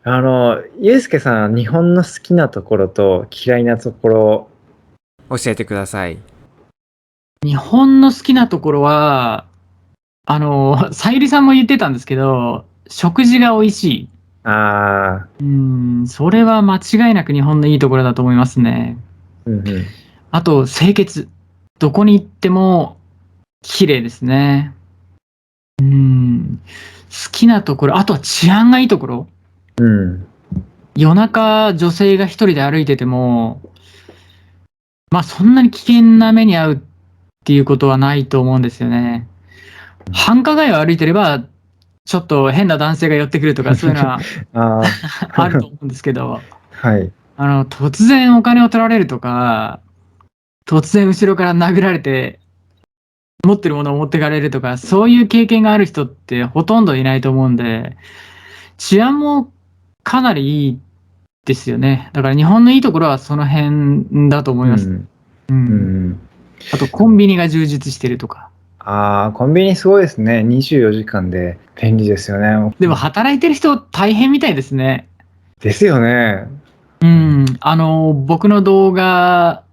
ゆうすけさん、日本の好きなところと嫌いなところ、教えてください。日本の好きなところは、さゆりさんも言ってたんですけど、食事が美味しい。あそれは間違いなく日本のいいところだと思いますね。うんうん。あと、清潔。どこに行っても綺麗ですね。好きなところ、あとは治安がいいところ。うん。夜中、女性が一人で歩いてても、まあそんなに危険な目に遭うっていうことはないと思うんですよね。繁華街を歩いてれば、ちょっと変な男性が寄ってくるとか、そういうのはああると思うんですけど、はい。突然お金を取られるとか、突然後ろから殴られて、持ってるものを持ってかれるとか、そういう経験がある人ってほとんどいないと思うんで、治安もかなりいいですよね。だから日本のいいところはその辺だと思います。うん。うん。あとコンビニが充実してるとか。コンビニすごいですね。24時間で便利ですよね。でも働いてる人大変みたいですね。ですよね。僕の動画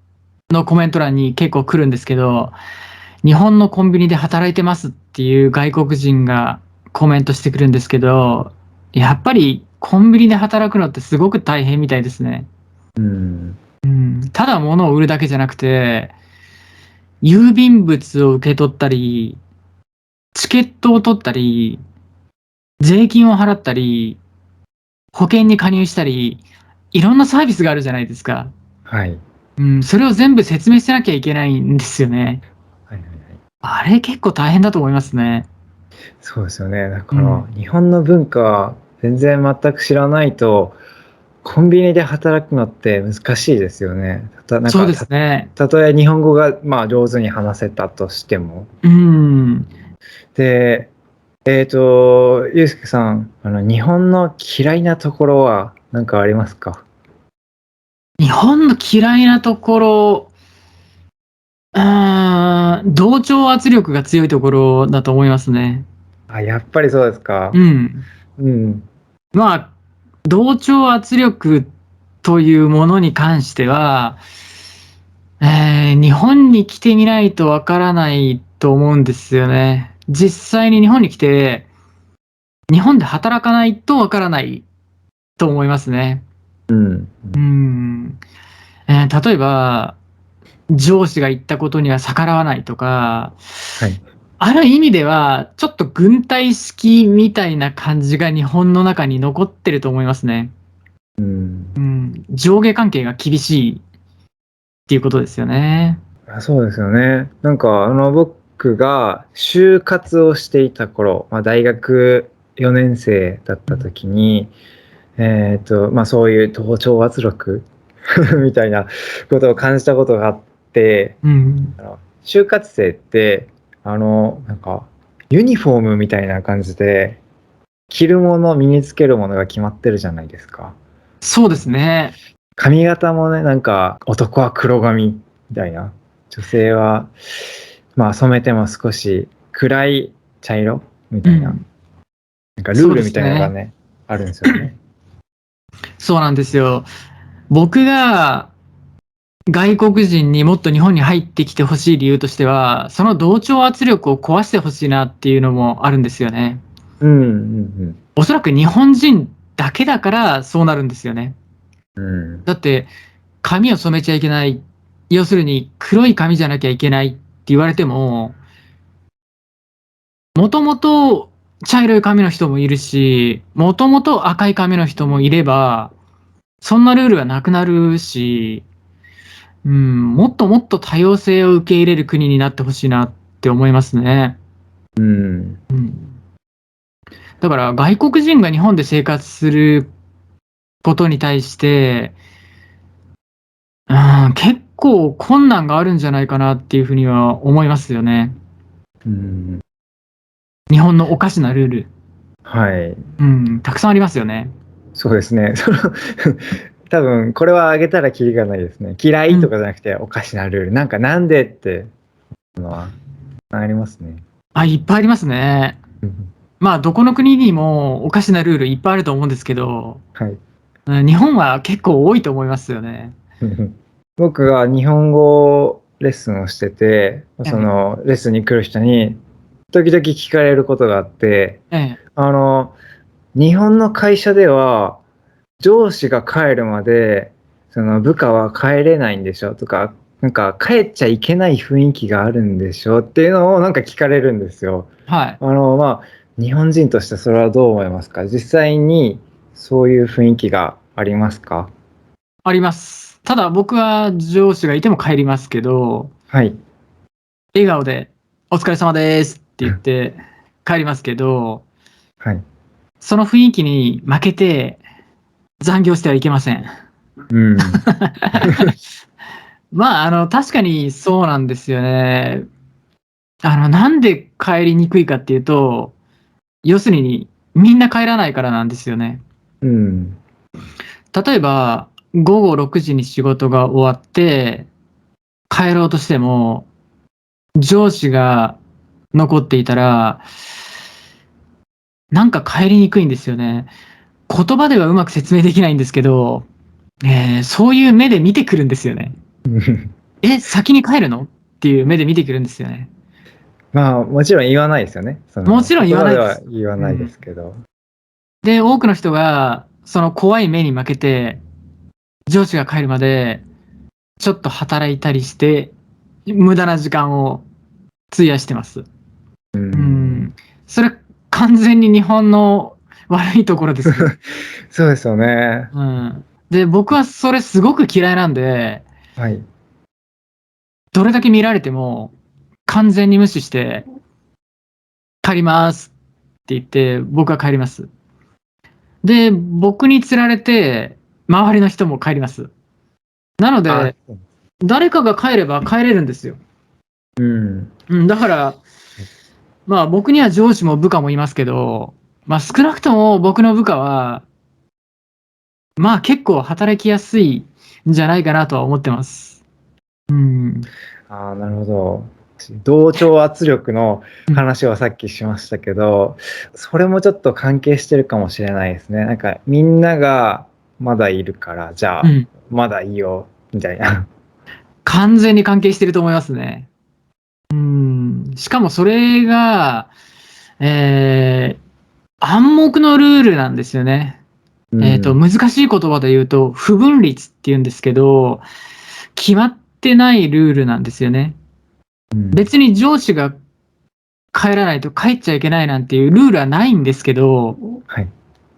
のコメント欄に結構来るんですけど、日本のコンビニで働いてますっていう外国人がコメントしてくるんですけど、やっぱりコンビニで働くのってすごく大変みたいですね。うん。ただ物を売るだけじゃなくて、郵便物を受け取ったり、チケットを取ったり、税金を払ったり、保険に加入したり、いろんなサービスがあるじゃないですか。はい。それを全部説明しなきゃいけないんですよね。はいはいはい。あれ結構大変だと思いますね。そうですよね。だから、日本の文化、全然全く知らないと、コンビニで働くのって難しいですよね。そうですね。たとえ日本語がまあ上手に話せたとしても。で、ゆうすけさん、日本の嫌いなところは何かありますか？日本の嫌いなところ、同調圧力が強いところだと思いますね。やっぱりそうですか。うん。まあ、同調圧力というものに関しては、日本に来てみないとわからないと思うんですよね。実際に日本に来て、日本で働かないとわからないと思いますね。うん。例えば、上司が言ったことには逆らわないとか、はい。ある意味では、ちょっと軍隊式みたいな感じが日本の中に残ってると思いますね。うん。上下関係が厳しいっていうことですよね。そうですよね。なんか、僕が就活をしていた頃、まあ、大学4年生だった時に、まあ、そういう同調圧力みたいなことを感じたことがあって、就活生って、なんか、ユニフォームみたいな感じで、着るもの、身につけるものが決まってるじゃないですか。そうですね。髪型もね、なんか、男は黒髪みたいな。女性は、まあ、染めても少し暗い茶色みたいな。なんか、ルールみたいなのがね、あるんですよね。そうなんですよ。僕が外国人にもっと日本に入ってきてほしい理由としては、その同調圧力を壊してほしいなっていうのもあるんですよね。おそらく日本人だけだからそうなるんですよね。だって髪を染めちゃいけない。要するに黒い髪じゃなきゃいけないって言われても、もともと茶色い髪の人もいるし、もともと赤い髪の人もいれば、そんなルールはなくなるし、もっともっと多様性を受け入れる国になってほしいなって思いますね。だから外国人が日本で生活することに対して、結構困難があるんじゃないかなっていうふうには思いますよね。日本のおかしなルール。はい。たくさんありますよね。そうですね。多分、これはあげたらキリがないですね。嫌いとかじゃなくて、おかしなルール。なんか、なんでってのは、ありますね。いっぱいありますね。まあどこの国にもおかしなルールいっぱいあると思うんですけど、はい。日本は結構多いと思いますよね。僕が日本語レッスンをしてて、えそのレッスンに来る人に時々聞かれることがあって、え、日本の会社では上司が帰るまでその部下は帰れないんでしょとか、なんか帰っちゃいけない雰囲気があるんでしょっていうのをなんか聞かれるんですよ。はい。まあ、日本人としてそれはどう思いますか？実際にそういう雰囲気がありますか？あります。ただ僕は上司がいても帰りますけど、はい。笑顔でお疲れ様ですって言って帰りますけど、はい。その雰囲気に負けて残業してはいけません。うん。まあ、確かにそうなんですよね。なんで帰りにくいかっていうと、要するにみんな帰らないからなんですよね。うん。例えば、午後6時に仕事が終わって帰ろうとしても、上司が残っていたら、なんか帰りにくいんですよね。言葉ではうまく説明できないんですけど、そういう目で見てくるんですよね。先に帰るのっていう目で見てくるんですよね。まあ、もちろん言わないですよね。そのもちろん言わないです。言葉では言わないですけど。で、多くの人が、その怖い目に負けて、上司が帰るまで、ちょっと働いたりして、無駄な時間を費やしてます。それ、完全に日本の悪いところですよ。そうですよね。で、僕はそれすごく嫌いなんで、はい。どれだけ見られても、完全に無視して、帰りますって言って、僕は帰ります。で、僕に釣られて、周りの人も帰ります。なので、誰かが帰れば帰れるんですよ。だから、まあ僕には上司も部下もいますけど、まあ少なくとも僕の部下は、まあ結構働きやすいんじゃないかなとは思ってます。なるほど。同調圧力の話をさっきしましたけど、それもちょっと関係してるかもしれないですね。なんかみんながまだいるから、じゃあ、まだいいよ、みたいな。完全に関係してると思いますね。しかもそれが、暗黙のルールなんですよね。難しい言葉で言うと、不分律って言うんですけど、決まってないルールなんですよね。別に上司が帰らないと帰っちゃいけないなんていうルールはないんですけど、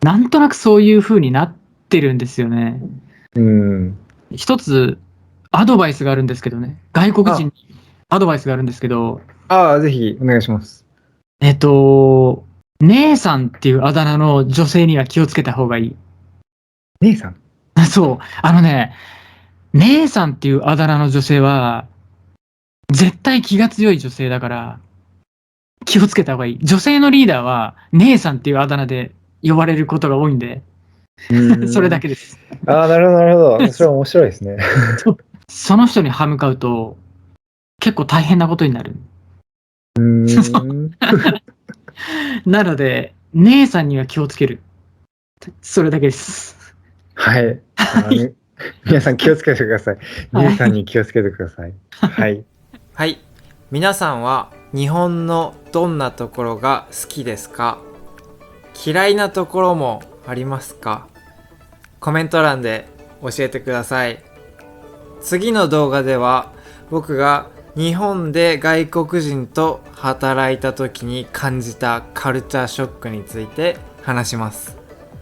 なんとなくそういう風になってるんですよね。一つアドバイスがあるんですけどね。外国人にアドバイスがあるんですけど。ぜひお願いします。姉さんっていうあだ名の女性には気をつけた方がいい。姉さん？そう。姉さんっていうあだ名の女性は、絶対気が強い女性だから、気をつけた方がいい。女性のリーダーは、姉さんっていうあだ名で呼ばれることが多いんで、それだけです。なるほど、なるほど。それは面白いですね。その人に歯向かうと、結構大変なことになる。なので、姉さんには気をつける。それだけです。はい。皆さん気をつけてください。姉さんに気をつけてください。はい。はい。皆さんは日本のどんなところが好きですか？嫌いなところもありますか？コメント欄で教えてください。次の動画では僕が日本で外国人と働いた時に感じたカルチャーショックについて話します。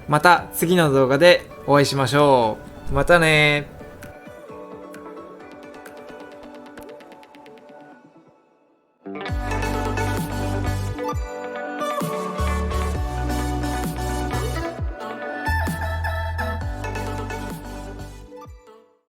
また次の動画でお会いしましょう。またねー。